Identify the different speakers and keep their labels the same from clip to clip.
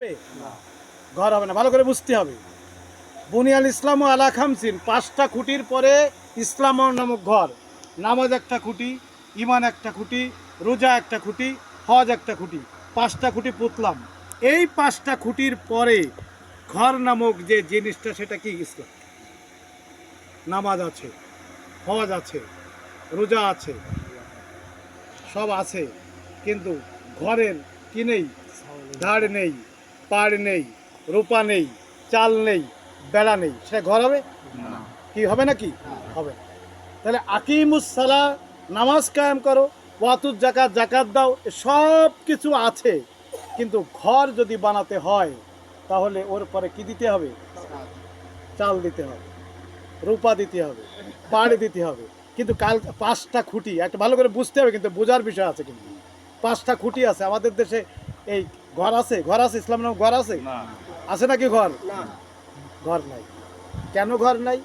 Speaker 1: ঘর হবে না, ভালো করে বুঝতে হবে। বুনিয়াল ইসলাম ও আলা খামসিন, 5টা খুঁটির পরে ইসলাম নামক ঘর। নামাজ একটা খুঁটি, ইমান একটা খুঁটি, রোজা একটা খুঁটি, হজ একটা খুঁটি, 5টা খুঁটি পুতলাম। এই 5টা খুঁটির পরে ঘর নামক যে জিনিসটা, সেটা কি? ইসলাম। নামাজ আছে, হজ আছে, রোজা আছে, সব আছে, কিন্তু ঘরের কি নেই? ধার নেই, পাড় নেই, রূপা নেই, চাল নেই, বেড়া নেই। সেটা ঘর হবে? কি হবে নাকি? হবে না। তাহলে আকিমুস সালাহ, নামাজ কায়েম করো, ওয়াতুজ জাকাত, জাকাত দাও, সব কিছু আছে, কিন্তু ঘর যদি বানাতে হয় তাহলে ওর পরে কি দিতে হবে? চাল দিতে হবে, রূপা দিতে হবে, পাড় দিতে হবে। কিন্তু 5টা খুঁটি একটা ভালো করে বুঝতে হবে, কিন্তু বোঝার বিষয় আছে। কিন্তু 5টা খুঁটি আছে আমাদের দেশে। এই ঘর আছে, ঘর আছে, ইসলাম নামক ঘর আছে? আছে নাকি ঘর? ঘর নাই। কেন ঘর নাই?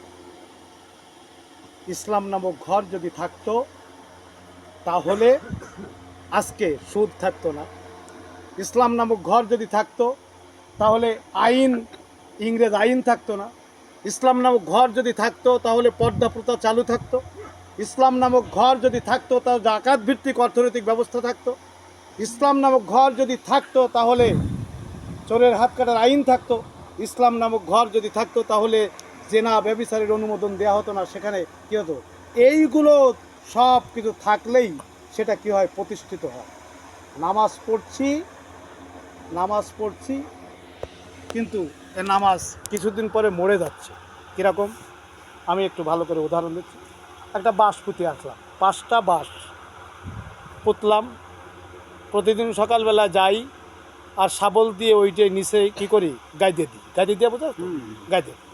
Speaker 1: ইসলাম নামক ঘর যদি থাকতো তাহলে আজকে সুদ থাকতো না। ইসলাম নামক ঘর যদি থাকতো তাহলে আইন, ইংরেজ আইন থাকতো না। ইসলাম নামক ঘর যদি থাকতো তাহলে পর্দা প্রথা চালু থাকতো। ইসলাম নামক ঘর যদি থাকতো তাহলে জাকাত ভিত্তিক অর্থনৈতিক ব্যবস্থা থাকতো। ইসলাম নামক ঘর যদি থাকতো তাহলে চোরের হাত কাটার আইন থাকতো। ইসলাম নামক ঘর যদি থাকতো তাহলে জেনা ব্যভিচারের অনুমোদন দেওয়া হতো না। সেখানে কী হতো? এইগুলো সব কিছু থাকলেই সেটা কি হয়? প্রতিষ্ঠিত হয়। নামাজ পড়ছি, কিন্তু এ নামাজ কিছুদিন পরে মরে যাচ্ছে। কীরকম? আমি একটু ভালো করে উদাহরণ দিচ্ছি। একটা বাঁশ পুঁতে আসলাম, 5টা বাঁশ পুতলাম, প্রতিদিন সকালবেলা যাই আর শাবল দিয়ে ওইটাই নিচে কী করি? গাইতে দিই। গাইতে দিয়ে বোঝা? গাইতে দিই।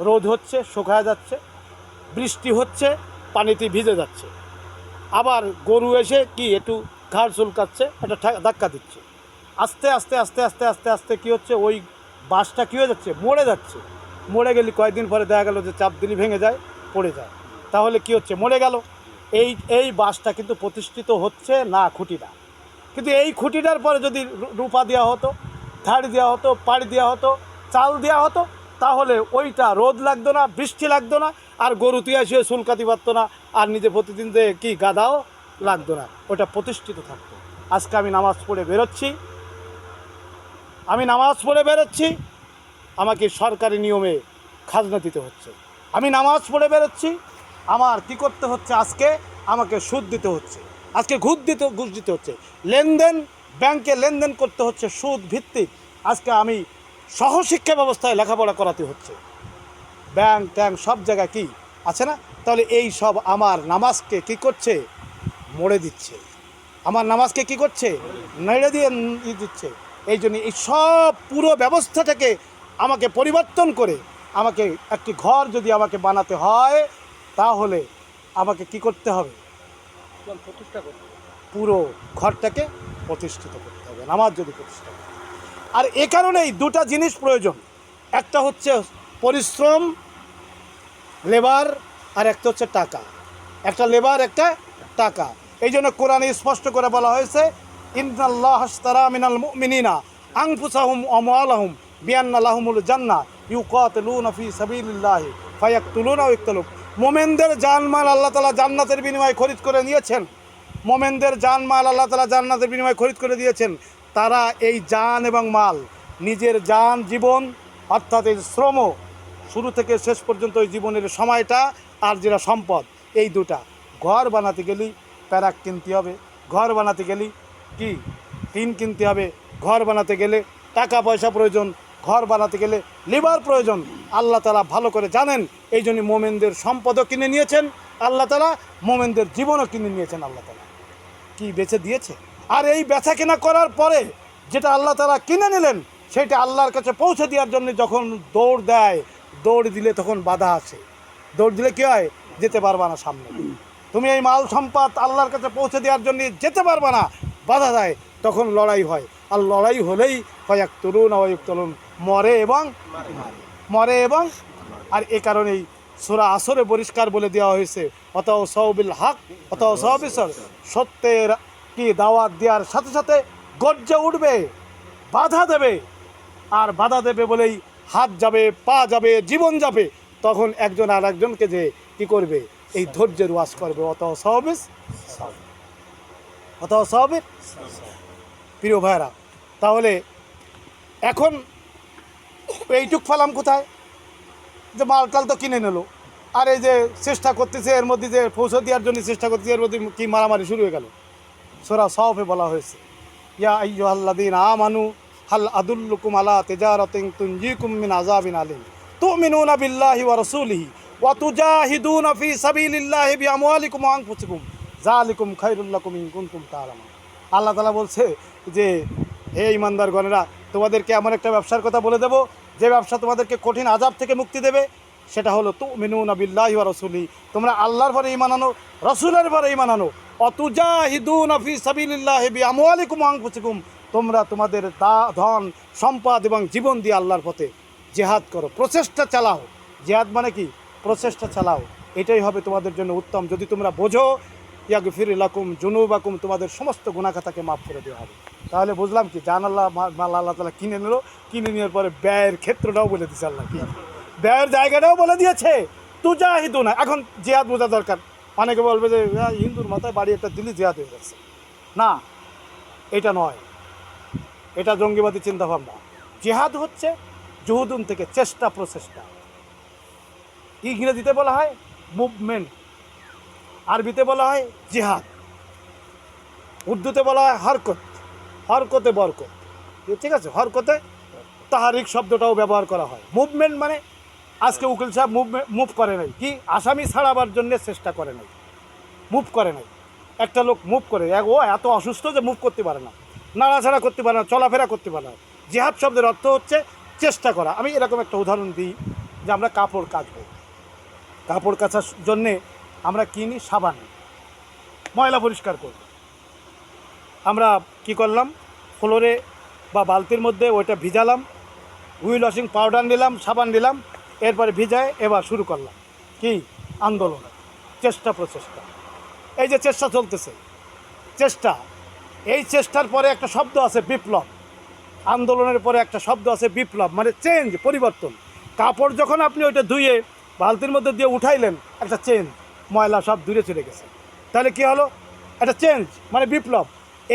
Speaker 1: রোদ হচ্ছে, শুকায় যাচ্ছে, বৃষ্টি হচ্ছে, পানিতে ভিজে যাচ্ছে। আবার গরু এসে কি একটু ঘাড় চুলকাচ্ছে, একটা ধাক্কা দিচ্ছে। আস্তে আস্তে আস্তে আস্তে আস্তে আস্তে কী হচ্ছে? ওই বাঁশটা কী হয়ে যাচ্ছে? মরে যাচ্ছে। মরে গেলে কয়েকদিন পরে দেখা গেল যে চাপ দিলি ভেঙে যায়, পড়ে যায়। তাহলে কি হচ্ছে? মরে গেল। এই বাঁশটা কিন্তু প্রতিষ্ঠিত হচ্ছে না, খুঁটিটা। কিন্তু এই খুঁটিটার পরে যদি রূপা দেওয়া হতো, ধাড়ি দেওয়া হতো, পাড়ি দেওয়া হতো, চাল দেওয়া হতো, তাহলে ওইটা রোদ লাগতো না, বৃষ্টি লাগতো না, আর গরু তুইয়া শুয়ে চুলকাতে পারতো না, আর নিজে প্রতিদিন যে কি গাদাও লাগতো না, ওটা প্রতিষ্ঠিত থাকতো। আজকে আমি নামাজ পড়ে বেরোচ্ছি, আমাকে সরকারি নিয়মে খাজনা দিতে হচ্ছে। আমি নামাজ পড়ে বেরোচ্ছি, আমার কী করতে হচ্ছে? আজকে আমাকে সুদ দিতে হচ্ছে, আজকে ঘুষ দিতে হচ্ছে। লেনদেন, ব্যাংকে লেনদেন করতে হচ্ছে সুদ ভিত্তিক। আজকে আমি সহশিক্ষা ব্যবস্থায় লেখাপড়া করাতে হচ্ছে। ব্যাংক ট্যাঙ্ক সব জায়গায় কি আছে না? তাহলে এই সব আমার নামাজকে কি করছে? মরে দিচ্ছে। আমার নামাজকে কি করছে? নেড়ে দিয়ে দিচ্ছে। এই জন্য এই সব পুরো ব্যবস্থাটাকে আমাকে পরিবর্তন করে আমাকে একটি ঘর যদি আমাকে বানাতে হয়, তাহলে আমাকে কি করতে হবে? পুরো ঘরটাকে প্রতিষ্ঠিত করতে হবে, নামাজ যদি প্রতিষ্ঠিত করতে। আর এ কারণেই 2টা জিনিস প্রয়োজন। একটা হচ্ছে পরিশ্রম, লেবার, আর একটা হচ্ছে টাকা। একটা লেবার, একটা টাকা। এই জন্য কোরআনে স্পষ্ট করে বলা হয়েছে, ইন্নাল্লাহ আশতারা মিনাল মুমিনিনা আনফুসাহুম ওয়া আমওয়ালাহুম বিআন্না লাহুমুল জান্নাহ ইউকাতিলুনা ফি সাবিলিল্লাহি ফায়াকতুলুনা ওয়া ইয়াকতুলুন। মুমিনদের জানমাল আল্লাহ তাআলা জান্নাতের বিনিময়ে খরিদ করে নিয়েছেন। মুমিনদের জানমাল আল্লাহ তাআলা জান্নাতের বিনিময়ে খরিদ করে দিয়েছেন। তারা এই জান এবং মাল, নিজের জান, জীবন, অর্থাৎ এই শ্রম, শুরু থেকে শেষ পর্যন্ত ওই জীবনের সময়টা, আর যেটা সম্পদ, এই 2টা। ঘর বানাতে গেলে প্যারাক কিনতে হবে, ঘর বানাতে গেলে কি টিন কিনতে হবে, ঘর বানাতে গেলে টাকা পয়সা প্রয়োজন, ঘর বানাতে গেলে লেবার প্রয়োজন। আল্লাহ তাআলা ভালো করে জানেন, এই জন্য মোমেনদের সম্পদও কিনে নিয়েছেন আল্লাহ তাআলা, মোমেনদের জীবনও কিনে নিয়েছেন আল্লাহ তাআলা। কি বেচে দিয়েছে। আর এই বেচা কেনা করার পরে যেটা আল্লাহ তাআলা কিনে নিলেন, সেটা আল্লাহর কাছে পৌঁছে দেওয়ার জন্য যখন দৌড় দেয়, দৌড় দিলে তখন বাধা আসে। দৌড় দিলে কী হয়? যেতে পারবা না সামনে। তুমি এই মাল সম্পদ আল্লাহর কাছে পৌঁছে দেওয়ার জন্য যেতে পারবা না, বাধা দেয়, তখন লড়াই হয়। আর লড়াই হলেই ফায়াকতুলুনা ওয়া ইউকতালুন, মরে এবং আর এ কারণেই সূরা আসরে পরিষ্কার বলে দেওয়া হয়েছে, ওয়াতাওয়াসাউ বিল হক ওয়াতাওয়াসাউ বিস সত্যের কি দাওয়াত দেওয়ার সাথে সাথে গর্জে উঠবে বাধা দেবে, আর বাধা দেবে বলেই হাত যাবে, পা যাবে, জীবন যাবে, তখন একজন আর একজনকে যে কী করবে, এই ধৈর্যের ওয়াজ করবে। অত সহবিস অত সহবির প্রিয় ভাইরা, তাহলে এখন এইটুক ফালাম কোথায়, যে মালটাল তো কিনে নিল, আর এই যে চেষ্টা করতেছে এর মধ্যে যে পৌঁছে দেওয়ার জন্য চেষ্টা করতেছে, এর মধ্যে কি মারামারি শুরু হয়ে গেল। সূরা সফে বলা হয়েছে, ইয়া আইয়ুহাল্লাযীনা আমানু হাল আদুল্লুকুম আলা তিজারাতিন তুনজিকুম মিন আযাবিন আলীম তুমিনুনা বিল্লাহি ওয়া রাসূলিহি ওয়া তুজাহিদুনা ফি সাবিলিল্লাহি বিআমওয়ালিকুম ওয়া আনফুসিকুম যালিকুম খায়রুল লাকুম ইন কুনতুম তা'লামুন। আল্লাহ তাআলা বলছে যে হে ঈমানদারগণেরা, তোমাদেরকে এমন একটা ব্যবসার কথা বলে দেব, যে ব্যবসা তোমাদেরকে কঠিন আযাব থেকে মুক্তি দেবে। সেটা হলো তুমিনুনা বিল্লাহি ওয়া রাসূলিহি, তোমরা আল্লাহর পরে ঈমান আনো, রাসূলের পরে ঈমান আনো। অতুজাহিদুনা ফি সাবিলিল্লাহি বিআমওয়ালিকুম ওয়া আনফুসিকুম, তোমরা তোমাদের ধন সম্পদ এবং জীবন দিয়ে আল্লাহর পথে জিহাদ করো, প্রচেষ্টা চালাও। জিহাদ মানে কি? প্রচেষ্টা চালাও। এটাই হবে তোমাদের জন্য উত্তম। যদি তোমরা বোঝো, ইয়াগফির লাকুম যুনুবাকুম, তোমাদের সমস্ত গুনাহ খাতাকে মাফ করে দেওয়া হবে। তাহলে বুঝলাম কি, জান আল্লাহ আল্লাহ তাআলা কিনে নিল, কিনে নেওয়ার পরে ব্যয়ের ক্ষেত্রটাও বলে দিয়েছে আল্লাহ, কি ব্যয়ের জায়গাটাও বলে দিয়েছে। তুজাহিদুনা, এখন জিহাদ বোঝা দরকার। অনেকে বলবে যে হিন্দুর মাথায় বাড়ি একটা দিল্লি জিহাদ হয়ে গেছে। না, এটা নয়, এটা জঙ্গিবাদী চিন্তাভাবনা। জিহাদ হচ্ছে জুহুদুন থেকে চেষ্টা, প্রচেষ্টা। ইংরেজিতে বলা হয় মুভমেন্ট, আরবিতে বলা হয় জিহাদ, উর্দুতে বলা হয় হরকত, হরকতে বরকত, ঠিক আছে? হরকতে তাহারিক শব্দটাও ব্যবহার করা হয়। মুভমেন্ট মানে আজকে উকিল সাহেব মুভ করে নাই, কি আসামি ছাড়াবার জন্য চেষ্টা করে নাই, মুভ করে নাই। একটা লোক মুভ করে, ও এত অসুস্থ যে মুভ করতে পারে না, নাড়াছাড়া করতে পারে না, চলাফেরা করতে পারে না। জিহাদ শব্দের অর্থ হচ্ছে চেষ্টা করা। আমি এরকম একটা উদাহরণ দিই, যে আমরা কাপড় কাচবো, কাপড় কাচার জন্যে আমরা কিনি সাবান, ময়লা পরিষ্কার করব। আমরা কি করলাম, ফ্লোরে বা বালতির মধ্যে ওইটা ভিজালাম, হুইল ওয়াশিং পাউডার নিলাম, সাবান নিলাম, এরপরে ভিজায় এবার শুরু করলাম কি আন্দোলন, চেষ্টা, প্রচেষ্টা। এই যে চেষ্টা চলতেছে, চেষ্টা, এই চেষ্টার পরে একটা শব্দ আছে বিপ্লব। আন্দোলনের পরে একটা শব্দ আছে বিপ্লব, মানে চেঞ্জ, পরিবর্তন। কাপড় যখন আপনি ওইটা ধুয়ে বালতির মধ্যে দিয়ে উঠাইলেন, একটা চেঞ্জ, ময়লা সব দূরে চলে গেছে। তাহলে কি হলো? একটা চেঞ্জ, মানে বিপ্লব।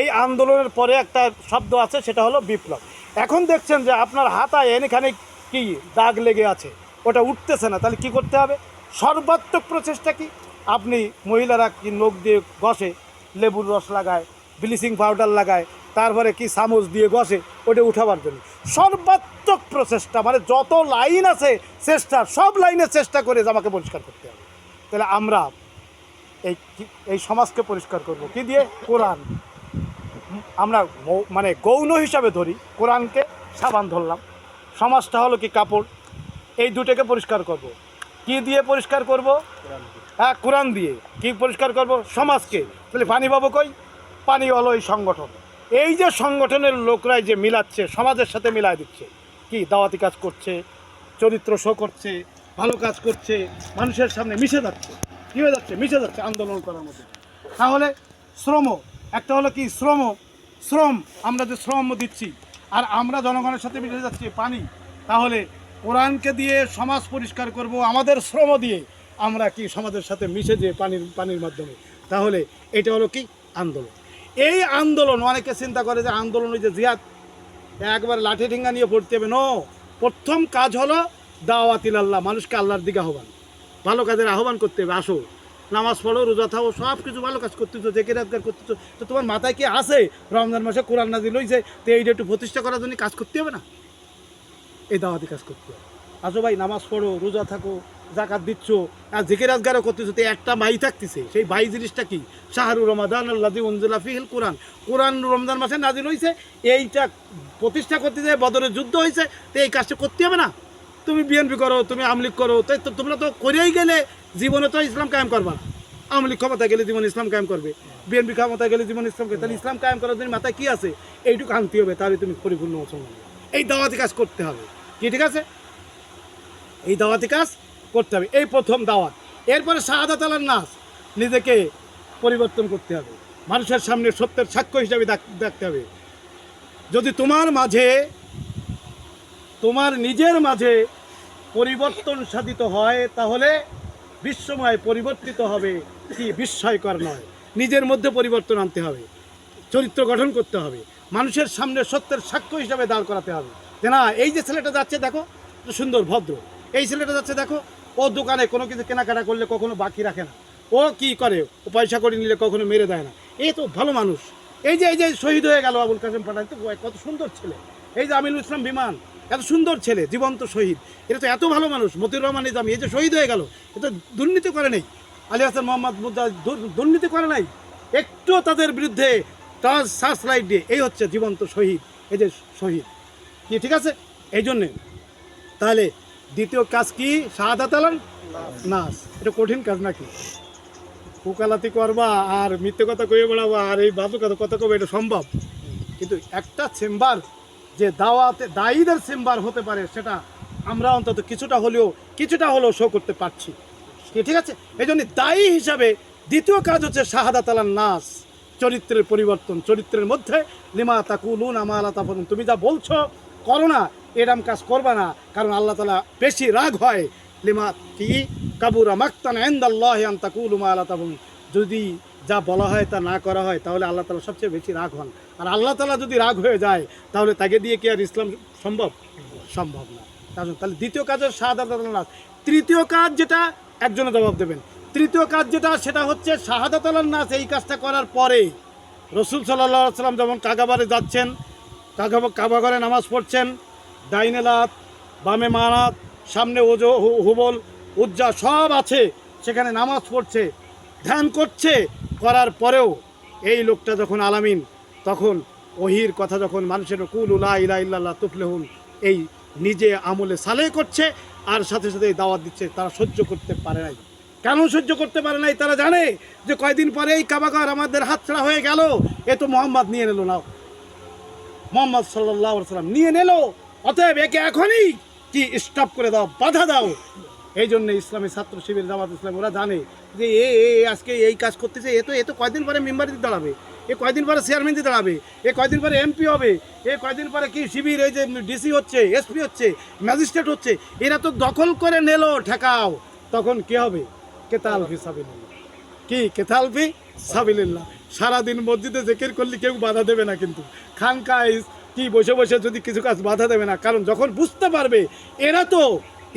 Speaker 1: এই আন্দোলনের পরে একটা শব্দ আছে, সেটা হলো বিপ্লব। এখন দেখছেন যে আপনার হাতায় এখানে কি দাগ লেগে আছে, ওটা উঠতেছে না, তাহলে কি করতে হবে? সর্বাত্মক প্রচেষ্টা কি? আপনি মহিলারা কি নখ দিয়ে ঘষে, লেবুর রস লাগায়, ব্লিচিং পাউডার লাগায়, তারপরে কি চামচ দিয়ে ঘষে ওটা উঠাবার জন্য। সর্বাত্মক প্রচেষ্টা মানে যত লাইন আছে চেষ্টা, সব লাইনে চেষ্টা করে জামাকে পরিষ্কার করতে হবে। তাহলে আমরা এই সমাজকে পরিষ্কার করব কি দিয়ে? কোরআন। আমরা মানে গৌণ হিসাবে ধরি কোরআনকে, সাবান ধরলাম। সমাজটা হলো কি কাপড়, এই দুটোকে পরিষ্কার করব। কি দিয়ে পরিষ্কার করব? হ্যাঁ, কোরআন দিয়ে। কি পরিষ্কার করব? সমাজকে। তাহলে পানি পাবো কই? পানি হলো এই সংগঠন। এই যে সংগঠনের লোকরাই যে মিলাচ্ছে, সমাজের সাথে মিলাই দিচ্ছে, কি দাওয়াতি কাজ করছে, চরিত্র শো করছে, ভালো কাজ করছে, মানুষের সামনে মিশে যাচ্ছে। কী হয়ে যাচ্ছে? মিশে যাচ্ছে আন্দোলন করার মধ্যে। তাহলে শ্রম, একটা হলো কি শ্রম, আমরা যে শ্রম দিচ্ছি, আর আমরা জনগণের সাথে মিশে যাচ্ছি পানি। তাহলে কোরআনকে দিয়ে সমাজ পরিষ্কার করব আমাদের শ্রম দিয়ে, আমরা কি সমাজের সাথে মিশে যে পানির মাধ্যমে। তাহলে এটা হলো কি আন্দোলন। এই আন্দোলন, অনেকে চিন্তা করে যে আন্দোলন ওই যে জিহাদ, একবার লাঠি ঠেঙ্গা নিয়ে পড়তে হবে। প্রথম কাজ হলো দাওয়াতিল আল্লাহ, মানুষকে আল্লাহর দিকে আহ্বান, ভালো কাজের আহ্বান করতে হবে। আসো, নামাজ পড়ো, রোজা থাকো, সব কিছু ভালো কাজ করতেছো, যে কেরাতগার করতেছো। তো তোমার মাথায় কি আছে রমজান মাসে কোরআন নাজিল হইছে, তো এইটা একটু প্রতিষ্ঠা করার জন্য কাজ করতে হবে না? এই দাওয়াতি কাজ করতে হবে। আসো ভাই, নামাজ পড়ো, রোজা থাকো, জাকাত দিচ্ছ, আর জিকির আজগারও করতেছো, তো একটা বাই থাকতেছে। সেই বাই জিনিসটা কি? শাহরুর রমাদান আল্লাযী উনজিলা ফীহিল কুরআন, কোরআন রমজান মাসে নাজিল হয়েছে, এইটা প্রতিষ্ঠা করতে যায়। বদরের যুদ্ধ হয়েছে, তো এই কাজটা করতে হবে না? তুমি বিএনপি করো, তুমি আওয়ামী লীগ করো, তাই তো তোমরা তো করেই গেলে, জীবনে তো ইসলাম কায়েম করবা না। আওয়ামী লীগ ক্ষমতায় গেলে জীবন ইসলাম কায়েম করবে, বিএনপি ক্ষমতায় গেলে জীবন ইসলাম করবে। তাহলে ইসলাম কায়েম করার জন্য মাথায় কী আছে? এইটুকু আনতে হবে, তাহলে তুমি পরিপূর্ণ মুসলমান। এই দাওয়াতি কাজ করতে হবে, কি ঠিক আছে? এই দাওয়াতি কাজ করতে হবে, এই প্রথম দাওয়াত। এরপরে শাহাদাত আলান নাস, নিজেকে পরিবর্তন করতে হবে, মানুষের সামনে সত্যের সাক্ষ্য হিসাবে দেখতে হবে। যদি তোমার মাঝে, তোমার নিজের মাঝে পরিবর্তন সাধিত হয়, তাহলে বিশ্বময় পরিবর্তিত হবে, কি বিস্ময়কর নয়। নিজের মধ্যে পরিবর্তন আনতে হবে, চরিত্র গঠন করতে হবে, মানুষের সামনে সত্যের সাক্ষ্য হিসাবে দাঁড় করাতে হবে যে না, এই যে ছেলেটা যাচ্ছে দেখো সুন্দর ভদ্র, এই ছেলেটা যাচ্ছে দেখো ও দোকানে কোনো কিছু কেনাকাটা করলে কখনো বাকি রাখে না, ও কি করে, ও পয়সা করে নিলে কখনো মেরে দেয় না, এই তো ভালো মানুষ। এই যে শহীদ হয়ে গেল আবুল কাসেম পাঠান, তো কত সুন্দর ছেলে। এই যে আমিনুল ইসলাম বিমান, এত সুন্দর ছেলে, জীবন্ত শহীদ, এটা তো এত ভালো মানুষ। মতিউর রহমান নিজামী, এই যে শহীদ হয়ে গেল, এ তো দুর্নীতি করে নেই। আলী হাসান মোহাম্মদ মুদ্দা দুর্নীতি করে নাই, একটু তাদের বিরুদ্ধে তার সার্চ লাইট দিয়ে, এই হচ্ছে জীবন্ত শহীদ, এই যে শহীদ কি, ঠিক আছে। এই জন্যে তাহলে দ্বিতীয় কাজ কি? শাহাদাত আল নাস। এটা কঠিন কাজ নাকি? উকালাতি করবা আর মিথ্যে কথা কয়ে বেড়াবা আর এই বাদু কথা কবে, এটা সম্ভব? কিন্তু একটা চেম্বার যে দাওয়াতে দায়ীদের চেম্বার হতে পারে, সেটা আমরা অন্তত কিছুটা হলেও শো করতে পারছি, ঠিক আছে। এই জন্য দায়ী হিসাবে দ্বিতীয় কাজ হচ্ছে শাহাদাত আল নাস, চরিত্রের পরিবর্তন। চরিত্রের মধ্যে লিমা তাকুলুন আমা লা তাফালুন, তুমি যা বলছো করো না, এরম কাজ করবা না, কারণ আল্লাহ তাআলা বেশি রাগ হয়। লিমা কি কাবুরা মাকতান ইনদাল্লাহি আন তাকুলু মা লা তাফালুন, যদি যা বলা হয় তা না করা হয়, তাহলে আল্লাহ তাআলা সবচেয়ে বেশি রাগ হন। আর আল্লাহ তাআলা যদি রাগ হয়ে যায়, তাহলে তাকে দিয়ে কি আর ইসলাম সম্ভব? সম্ভব না। তাহলে দ্বিতীয় কাজ হচ্ছে শাহাদাত আল নাস। তৃতীয় কাজ যেটা, একজনে জবাব দেবেন, তৃতীয় কাজ যেটা, সেটা হচ্ছে শাহাদাত আল নাস। এই কাজটা করার পরে রসুল সাল্লাল্লাহু আলাইহি সাল্লাম যখন কাবাঘরে যাচ্ছেন, কাবাঘরে নামাজ পড়ছেন, ডাইনে লাত বামে মানাত, সামনে ওজো হুবল উজ্জা সব আছে, সেখানে নামাজ পড়ছে, ধ্যান করছে, করার পরেও এই লোকটা যখন আলামিন, তখন ওহির কথা যখন মানুষের কুলু লা ইলাহা ইল্লাল্লাহ তুফলিহুন, এই নিজে আমলে সালেহ করছে আর সাথে সাথে দাওয়াত দিচ্ছে, তারা সহ্য করতে পারে নাই। কেন সহ্য করতে পারে নাই? তারা জানে যে কয়দিন পরে এই কাবাঘর আমাদের হাতছাড়া হয়ে গেল, এ তো মোহাম্মদ নিয়ে নিল না, মোহাম্মদ সাল্লাল্লাহু আলাইহি ওয়াসাল্লাম নিয়ে নিল, অতএব একে এখনই কি স্টপ করে দাও, বাধা দাও। এই জন্য ইসলামী ছাত্র শিবির জামাত ইসলাম ওরা জানে যে আজকে এই কাজ করতেছে, এ তো কয়দিন পরে মেম্বারিতে দাঁড়াবে, এ কয়দিন পরে চেয়ারম্যানতে দাঁড়াবে, এ কয়দিন পরে এমপি হবে, এ কয়দিন পরে কি শিবির এই যে ডিসি হচ্ছে, এসপি হচ্ছে, ম্যাজিস্ট্রেট হচ্ছে, এরা তো দখল করে নেলো, ঠেকাও। তখন কি হবে? কেতাল ফি সাবিলিল্লাহ। কি কেতাল ফি সাবিলিল্লাহ? সারাদিন মসজিদে জিকির করলে কেউ বাধা দেবে না, কিন্তু খানকায় কি বসে বসে যদি কিছু কাজ বাধা দেবে না, কারণ যখন বুঝতে পারবে এরা তো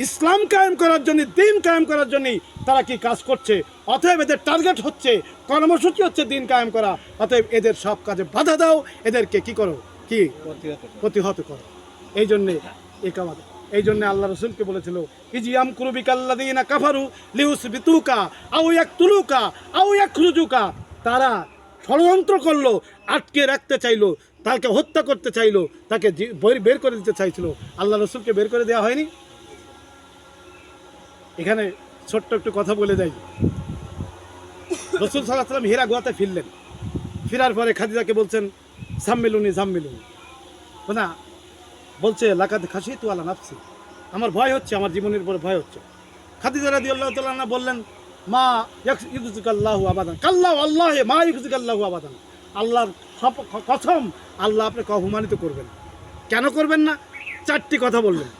Speaker 1: ইসলাম কায়েম করার জন্য, দিন কায়েম করার জন্যই তারা কি কাজ করছে, অতএব এদের টার্গেট হচ্ছে, কর্মসূচি হচ্ছে দিন কায়েম করা, অতএব এদের সব কাজে বাধা দাও, এদেরকে কি করো, কি প্রতিহত করো। এই জন্যে এই জন্য আল্লাহ রসুলকে বলেছিল, ইজিয়াম কুরুবিকাল্লাযীনা কাফারু লিউসবিতুকা আও ইয়াকতুলুকা আও ইয়াখরুজুকা, তারা ষড়যন্ত্র করলো, আটকে রাখতে চাইলো, তাকে হত্যা করতে চাইলো, তাকে বের করে দিতে চাইছিল। আল্লাহ রসুলকে বের করে দেওয়া হয়নি। এখানে ছোট্ট একটু কথা বলে যাই। রসুল সাল্লাল্লাহু আলাইহি ওয়াসাল্লাম হীরা গুহাতে ফিরলেন, ফেরার পরে খাদিজাকে বলছেন জাম্মিলুনি না, বলছে লাকাদ খাশিতু আলা নাফসি, আমার ভয় হচ্ছে, আমার জীবনের উপর ভয় হচ্ছে। খাদিজা রাদিয়াল্লাহু তাআলা আনহা বললেন, মা ইউযিকাল্লাহু আবাদান, কাল্লা আল্লাহে মা ইউযিকাল্লাহু আবাদান, আল্লাহর কসম, আল্লাহ আপনাকে অপমানিত করবেন। কেন করবেন না? চারটি কথা বললেন।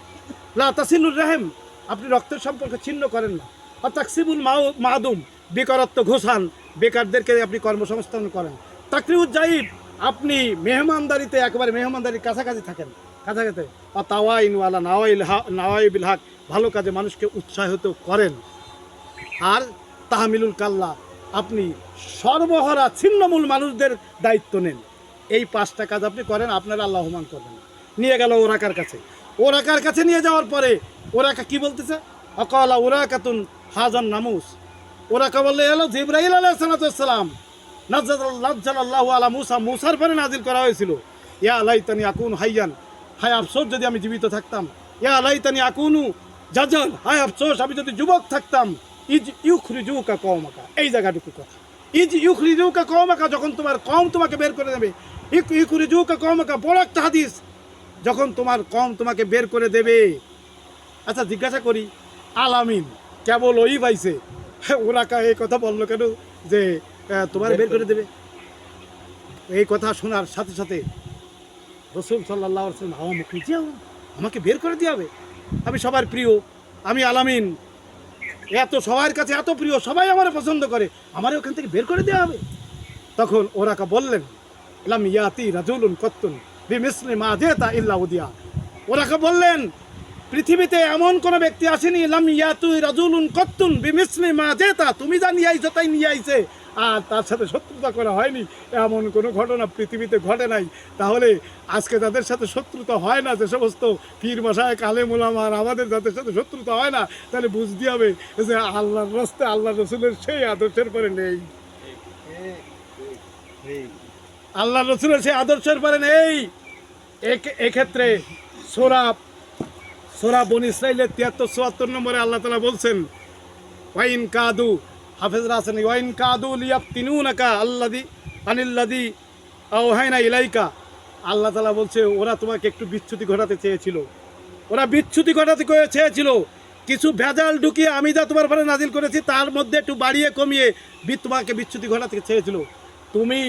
Speaker 1: লা তাসিলুর রাহিম, আপনি রক্তের সম্পর্ক ছিন্ন করেন না। আর তাকসিবুল মাদুম, বেকারত্ব ঘোষান, বেকারদেরকে আপনি কর্মসংস্থান করেন। তাকরিউজ জাইব, আপনি মেহমানদারিতে একেবারে মেহমানদারির কাছাকাছি থাকেন, কাছাকাছি। আর তাওয়াইন ওয়ালা নাওয়াইবিল হক, ভালো কাজে মানুষকে উৎসাহিত করেন। আর তাহমিলুল কাল্লা, আপনি সর্বহারা ছিন্নমূল মানুষদের দায়িত্ব নেন। এই পাঁচটা কাজ আপনি করেন, আপনারা আল্লাহ রহমান করবেন। নিয়ে গেল ওরাকার কাছে, ওরাকার কাছে নিয়ে যাওয়ার পরে ওরাকা কি বলতেছে? অকালা ওরাকাতুন হাজান নামুস, ওরাকা বললে এলো জিবরাইল আলাইহিস সালাম, নাজ্জালাল্লাহু আলা মুসা, মুসার পরে নাজিল করা হয়েছিল, ইয়া লাইতানি আকুনু হাইয়ান, হায় আফসোস যদি আমি জীবিত থাকতাম। ইয়া লাইতানি আকুনু জাজাল, হায় আফসোস আমি যদি যুবক থাকতাম। ইজ ইউখরিজুকা কওমাকা, এই জায়গাটুকু কথা। ইজ ইউখরিজুকা কওমাকা, যখন তোমার কওম তোমাকে বের করে দেবে। ইউখরিজুকা কওমাকা, বড় একটা হাদিস, যখন তোমার কওম তোমাকে বের করে দেবে। আচ্ছা জিজ্ঞাসা করি, আলামিন কেবল ওই পাইছে, ওরা এই কথা বললো কেন যে তোমার বের করে দেবে? এই কথা শোনার সাথে সাথে রসুল সাল্লাল্লাহু আলাইহি ওয়াসাল্লাম হাওয়া মুখ নিচে আমাকে বের করে দিয়ে হবে? আমি সবার প্রিয়, আমি আলামিন, এত সবার কাছে এত প্রিয়, সবাই আমার পছন্দ করে, আমার ওখান থেকে বের করে দেওয়া হবে? তখন ওরাকা বললেন, লাম ইয়াতি রাজুলুন কত্তুন বিমিসলি মা জেতা ইল্লা উদিয়া। ওরাকা বললেন, পৃথিবীতে এমন কোন ব্যক্তি আসেনি, লাম ইয়াতু রাজুলুন কত্তুন বিমিসলি মা জেতা, তুমি যা নিয়ে আইছো তাই নিয়ে আইছে, আর তার সাথে শত্রুতা করা হয়নি, এমন কোনো ঘটনা পৃথিবীতে ঘটে নাই। তাহলে আজকে তাদের সাথে শত্রুতা হয় না, যে সমস্ত পীর মশায় কালেম ওলামার আমাদের যাদের সাথে শত্রুতা হয় না, তাহলে বুঝতে হবে যে আল্লাহর রাস্তায় আল্লাহ রসুলের সেই আদর্শের পরে নেই, আল্লাহ রসুলের সেই আদর্শের পরে নেই। এক্ষেত্রে সূরা বনী ইসরাঈলের ৭৩-৭৪ নম্বরে আল্লাহ তাআলা বলছেন, ওয়াইন কাদু, হাফেজরা আছেন, ওয়াইন কাদু লিয়াফতিনুনাকা আনিল্লাযী আওহাইনা ইলাইকা। আল্লাহ তাআলা বলছে, ওরা তোমাকে একটু বিচ্যুতি ঘটাতে চেয়েছিল, ওরা বিচ্যুতি ঘটাতে চেয়েছিল, কিছু ভেজাল ঢুকিয়ে আমি যা তোমার উপরে নাজিল করেছি তার মধ্যে একটু বাড়িয়ে কমিয়ে তোমাকে বিচ্যুতি ঘটাতে চেয়েছিল। তুমি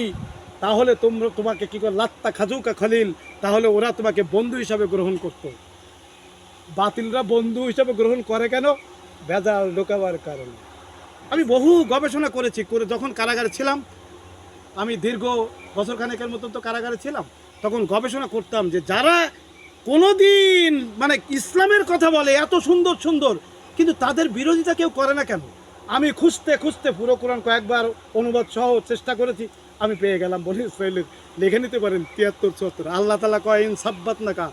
Speaker 1: তাহলে তোমাকে কী করে লাত্তা খাজুকা খলিল, তাহলে ওরা তোমাকে বন্ধু হিসাবে গ্রহণ করতো। বাতিলরা বন্ধু হিসাবে গ্রহণ করে কেন? ভেজাল ঢোকাবার কারণে। আমি বহু গবেষণা করেছি, করে যখন কারাগারে ছিলাম, আমি দীর্ঘ বছরখানেকের মতন তো কারাগারে ছিলাম, তখন গবেষণা করতাম যে যারা কোনো দিন মানে ইসলামের কথা বলে এত সুন্দর সুন্দর, কিন্তু তাদের বিরোধিতা কেউ করে না কেন? আমি খুঁজতে খুঁজতে পুরো কোরআন কয়েকবার অনুবাদ সহ চেষ্টা করেছি, আমি পেয়ে গেলাম বনি ইসরাঈলের। লিখে নিতে পারেন ৭৩-৭৪। আল্লাহ তাআলা কয়, ইন সাব্বাত নাকা,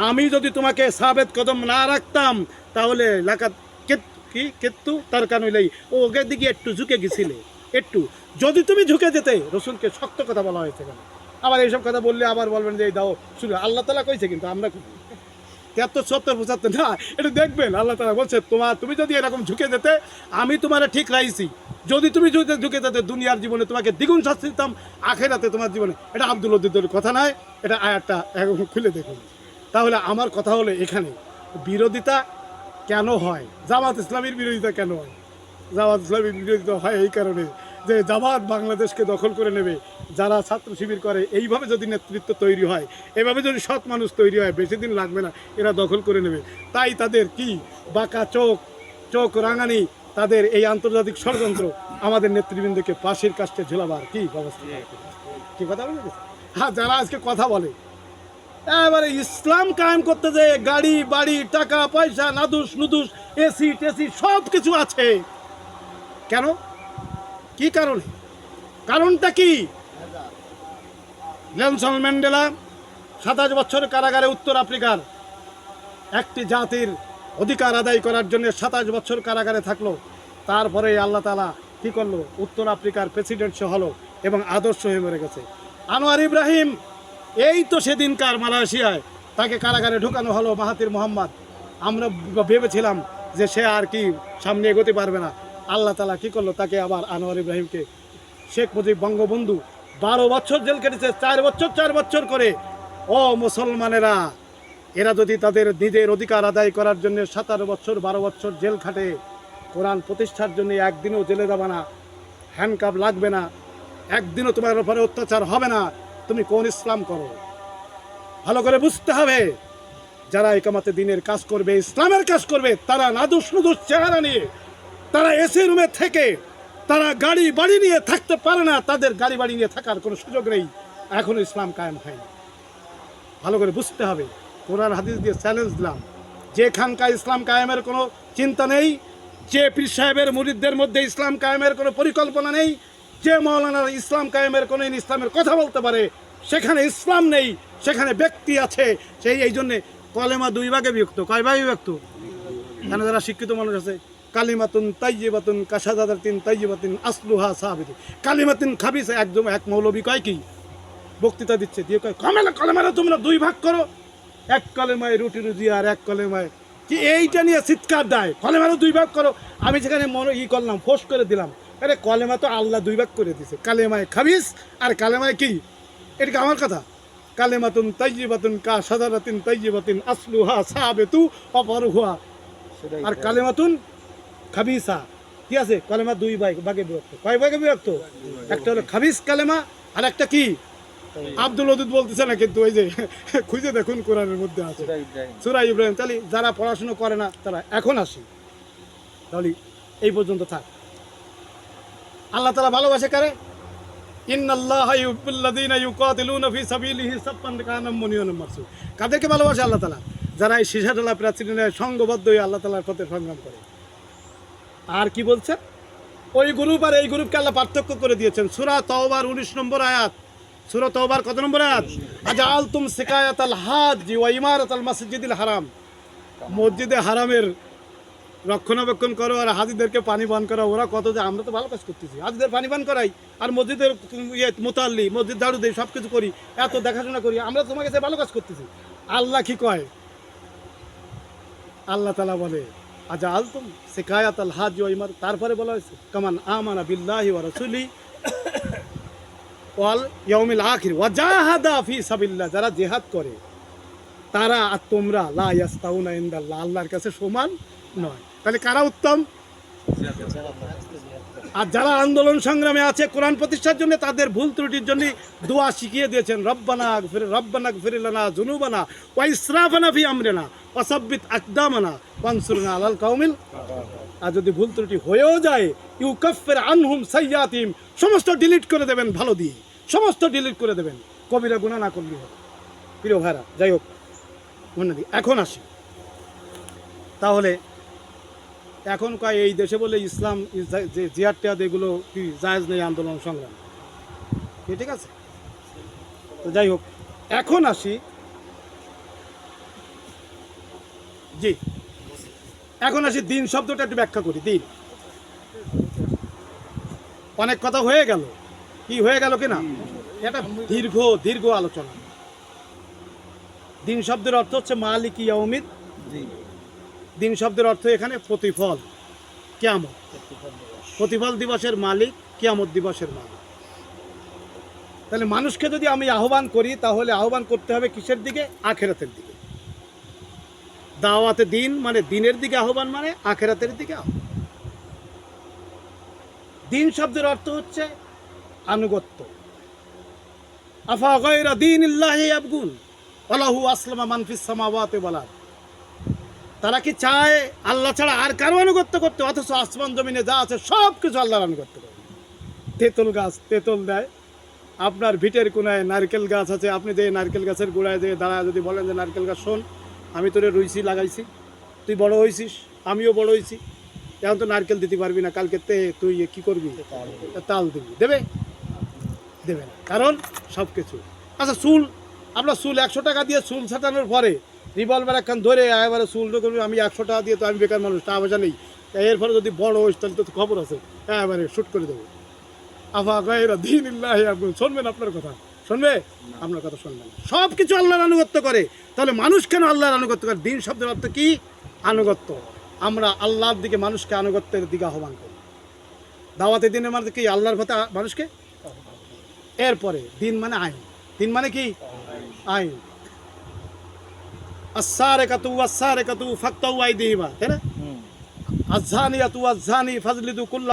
Speaker 1: আমি যদি তোমাকে সাবেত কদম না রাখতাম তাহলে লাকাত কেতু তার কানুলাই, ও ওগের দিকে একটু ঝুঁকে গেছিলে, একটু যদি তুমি ঝুঁকে যেতে। রসুলকে শক্ত কথা বলা হয়েছে কেন? আবার এইসব কথা বললে আবার বলবেন যে এই দাও শুরু, আল্লাহ তাআলা কইছে, কিন্তু আমরা ৭৩-৭৪ না, এটা দেখবেন আল্লাহ তাআলা বলছে, তুমি যদি এরকম ঝুঁকে যেতে আমি তোমার ঠিক রাইছি, যদি তুমি ঝুঁকে যেতে দুনিয়ার জীবনে তোমাকে দ্বিগুণ শাস্তি দিতাম, আখিরাতে তোমার জীবনে। এটা আব্দুল ওদুদের কথা নয়, এটা আয়াতটা খুলে দেখুন। তাহলে আমার কথা হলো, এখানে বিরোধিতা কেন হয়? জামাত ইসলামীর বিরোধিতা কেন হয়? জামাত ইসলামীর বিরোধিতা হয় এই কারণে যে জামাত বাংলাদেশকে দখল করে নেবে। যারা ছাত্র শিবির করে, এইভাবে যদি নেতৃত্ব তৈরি হয়, এভাবে যদি সৎ মানুষ তৈরি হয়, বেশি দিন লাগবে না, এরা দখল করে নেবে। তাই তাদের কি বাঁকা চোখ রাঙানি, তাদের এই আন্তর্জাতিক ষড়যন্ত্র আমাদের নেতৃবৃন্দকে ফাঁসির কাস্টে ঝুলাবার কি ব্যবস্থা, কি কথা বলে? হ্যাঁ, যারা আজকে কথা বলে এবারে ইসলাম কায়েম করতে যে গাড়ি বাড়ি টাকা পয়সা নাদুস নুদুস এসি টেসি সব কিছু আছে, কেন? কি কারণে? কারণটা কি? নেলসন ম্যান্ডেলা ২৭ বছর কারাগারে, উত্তর আফ্রিকার একটি জাতির অধিকার আদায় করার জন্য ২৭ বছর কারাগারে থাকলো। তারপরে আল্লাহ তাআলা কি করলো? উত্তর আফ্রিকার প্রেসিডেন্ট সে হলো এবং আদর্শ হয়ে মরে গেছে। আনোয়ার ইব্রাহিম, এই তো সেদিনকার মালয়েশিয়ায় তাকে কারাগারে ঢোকানো হলো, মাহাতির মোহাম্মদ। আমরা ভেবেছিলাম যে সে আর কি সামনে এগোতে পারবে না। আল্লাহ তাআলা কি করলো? তাকে আবার আনোয়ার ইব্রাহিমকে, শেখ মুজিব বঙ্গবন্ধু 12 বছর জেল কেটেছে, 4 বছর করে। ও মুসলমানেরা, এরা যদি তাদের নিজের অধিকার আদায় করার জন্য 17 বছর 12 বছর জেল খাটে, কোরআন প্রতিষ্ঠার জন্য একদিনও জেলে যাবে না, হ্যান্ডকাপ লাগবে না, একদিনও তোমার উপরে অত্যাচার হবে না, তুমি কোন ইসলাম করো? ভালো করে বুঝতে হবে। যারা ইকামতে দিনের কাজ করবে, ইসলামের কাজ করবে, তারা নাদুস নুদুস চেহারা নিয়ে, তারা এসি রুমে থেকে, তারা গাড়ি বাড়ি নিয়ে থাকতে পারে না, তাদের গাড়ি বাড়ি নিয়ে থাকার কোনো সুযোগ নেই। এখনো ইসলাম কায়েম হয়নি। ভালো করে বুঝতে হবে। কোরআন হাদিস দিয়ে চ্যালেঞ্জ দিলাম, যেখানকার ইসলাম কায়েমের কোনো চিন্তা নেই, যে পীর সাহেবের মুরিদদের মধ্যে ইসলাম কায়েমের কোনো পরিকল্পনা নেই, যে মৌলানার ইসলাম কায়েমের কোনো ইসলামের কথা বলতে পারে, সেখানে ইসলাম নেই, সেখানে ব্যক্তি আছে। এই জন্যে কলেমা 2 ভাগে বিভক্ত। কয় ভাগে বিভক্ত? এখানে যারা শিক্ষিত মানুষ আছে, কালিমাতুন তাইয়্যিবাতুন কাশাজাদাতিন তাইয়্যিবাতিন আসলুহা সাবিত। কালিমাতুন খাবিস, একদম এক মৌলবী কয় কি বক্তৃতা দিচ্ছে, দিয়ে কয় কলেমারা তোমরা 2 ভাগ করো, এক কলেমায় রুটি রুজি আর এক কলেমায় কি, এইটা নিয়ে চিৎকার দেয়, কলেমারও 2 ভাগ করো। আমি সেখানে করলাম, ফোর্স করে দিলাম, আরে কলেমা তো আল্লাহ 2 ভাগ করে দিয়েছে, কালেমায় খাবিস আর কালেমায় কি? এটা কি আমার কথা? কালিমাতুন তাইয়্যিবাতুন কাশাজাদাতিন তাইয়্যিবাতিন আসলুহা সাবিতু ওয়া ফারুহা, আর কালিমাতুন খাবিসা কি আছে? কলেমা 2 ভাগে বিভক্ত। কয় ভাগে বিভক্ত? একটা হলো খাবিস কালেমা, আর একটা কি? আব্দুল ওদুদ বলতেছে না, কিন্তু ওই যে খুঁজে দেখুন কোরআনের মধ্যে আছে সূরা ইব্রাহিম। তাহলে যারা পড়াশোনা করে না তারা এখন আসি, তাহলে এই পর্যন্ত থাক। আল্লাহ তাআলা ভালোবাসে কারে? ইন্নাল্লাহা ইউহিব্বুল্লাযীনা ইউকাতিলুনা ফি সাবিলিহি সাফফান কান্নাম বুনিয়ানুম মারসুস। কাদেরকে ভালোবাসে আল্লাহ তাআলা? যারা এই সীসাঢালা প্রাচীরের সঙ্গবদ্ধ হয়ে আল্লাহ তাআলার পথে সংগ্রাম করে। আর কি বলছে? ওই গ্রুপ আর এই গ্রুপকে আল্লাহ পার্থক্য করে দিয়েছেন। সূরা তাওবার 19 নম্বর আয়াত। সূরা তাওবার কত নম্বর আয়াত? আজআলতুম সিকায়াতাল হাজ্জি ওয়া ইমারাতাল মাসজিদিল হারাম। মসজিদে হারামের রক্ষণাবেক্ষণ করো আর হাজিদেরকে পানি পান করা। ওরা কত যে, আমরা তো ভালো কাজ করতেছি, হাজিদের পানি পান করাই আর মসজিদের মোতাল্লি, মসজিদ ঝাড়ু দিই, সব কিছু করি, এত দেখাশোনা করি, আমরা তোমার কাছে ভালো কাজ করতেছি। আল্লাহ কি কয়? আল্লাহ তাআলা বলে আজআলতুম সিকায়াতাল হাজ্জি ওয়া ইমার, তারপরে বলা হয়েছে কামান আমানা বিল্লাহি ওয়া রাসূলিহি ওয়াল ইয়াউমিল আখির ওয়া জাহাদা ফি সাবিলিল্লাহ। যারা জিহাদ করে তারা আর তোমরা লা ইয়াস্তাউনা ইনদাল্লাহ, আল্লাহর কাছে সমান নয়। তাহলে কারা উত্তম? আর যারা আন্দোলন সংগ্রামে আছে কোরআন প্রতিষ্ঠার জন্য, তাদের ভুল ত্রুটির জন্য দোয়া শিখিয়ে দিয়েছেন, রব্বানা গফির লানা যুনুবানা ওয়া ইসরাফানা ফি আমরিনা ওয়া সাব্বিত আকদামানা ওয়ানসুরনা আলাল কওমিল। আর যদি ভুল ত্রুটি হয়েও যায়, ইউকাফির আনহুম সাইয়্যাতিহিম, সমস্ত ডিলিট করে দেবেন, ভালো দিয়ে সমস্ত ডিলিট করে দেবেন, কবিরা গুনাহ না করলেই হবে। প্রিয় ভাইরা, যাই হোক, মনে দিই। এখন আসি, তাহলে এখন কয় এই দেশে বলে ইসলাম যে জিহাদ টিহাদ এগুলো কি জায়েজ নেই, আন্দোলন সংগ্রাম, ঠিক আছে? তো যাই হোক, এখন আসি, জি এখন আসি দিন শব্দটা একটু ব্যাখ্যা করি। দিন, অনেক কথা হয়ে গেল, কি হয়ে গেল কিনা, এটা দীর্ঘ আলোচনা। দিন শব্দের অর্থ হচ্ছে মালিক ইয়াউমিদ। দিন শব্দের অর্থ এখানে প্রতিফল, কিয়ামত, প্রতিফল দিবসের মালিক, কিয়ামত দিবসের মালিক। তাহলে মানুষকে যদি আমি আহ্বান করি, তাহলে আহ্বান করতে হবে কিসের দিকে? আখিরাতের দিকে। দাওয়াতে দিন মানে দিনের দিকে আহ্বান, মানে আখিরাতের দিকে আহ্বান। দিন শব্দের অর্থ হচ্ছে আনুগত্য। আফা গায়রা দীনিল্লাহি ইয়াবগুন ওয়া লাহু আসলামা মান ফিস সামাওয়াতি ওয়াল আরদ। তারা কি চায় আল্লাহ ছাড়া আর কারো আনুগত্য করতে, অথচ আসমান জমিনে যা আছে সব কিছু আল্লাহর আনুগত্য করে। তেঁতুল গাছ তেঁতুল দেয়, আপনার ভিটের কোনায় নারকেল গাছ আছে, আপনি যে নারকেল গাছের গোড়ায় যে দাঁড়ায় যদি বলেন যে নারকেল গাছ শোন, আমি তোরে রুইছি লাগাইছি, তুই বড় হয়েছিস, আমিও বড় হয়েছি, এখন তো নারকেল দিতে পারবি না, কালকে তুই কি করবি? তাল দিবি, দেবে না, কারণ সব কিছু। আচ্ছা, চুল, আপনার চুল 100 টাকা দিয়ে চুল ছাটানোর পরে রিভলভার একখান ধরে এবারে চুলটা করবি, আমি 100 টাকা দিয়ে, তো আমি বেকার মানুষ, টাকা পয়সা নেই, এর ফলে যদি বড় হইস তাহলে তো খবর আছে, এবারে শ্যুট করে দেবো। আফা গায়রা দীনিল্লাহি ইয়াবগুন, শুনবেন আপনার কথা? শুনবে? আপনার কথা শুনবে না। সব কিছু আল্লাহর আনুগত্য করে, তাহলে মানুষ কেন আল্লাহর আনুগত্য করে? দিন শব্দের অর্থ কি? আনুগত্য। আমরা আল্লাহর দিকে মানুষকে আনুগত্যের দিকে আহ্বান করি। দাওয়াতে দিনের মানে কি? আল্লাহর কথা মানুষকে। এরপরে দিন মানে আইন। দিন মানে কি? আইন। আস-সারিকাতু ওয়াস-সারিকাতু ফাকতাউ আইদিহিমা, তাই না? আয-যানিয়াতু ওয়াজ-যানি ফাজলিদু কুল্লা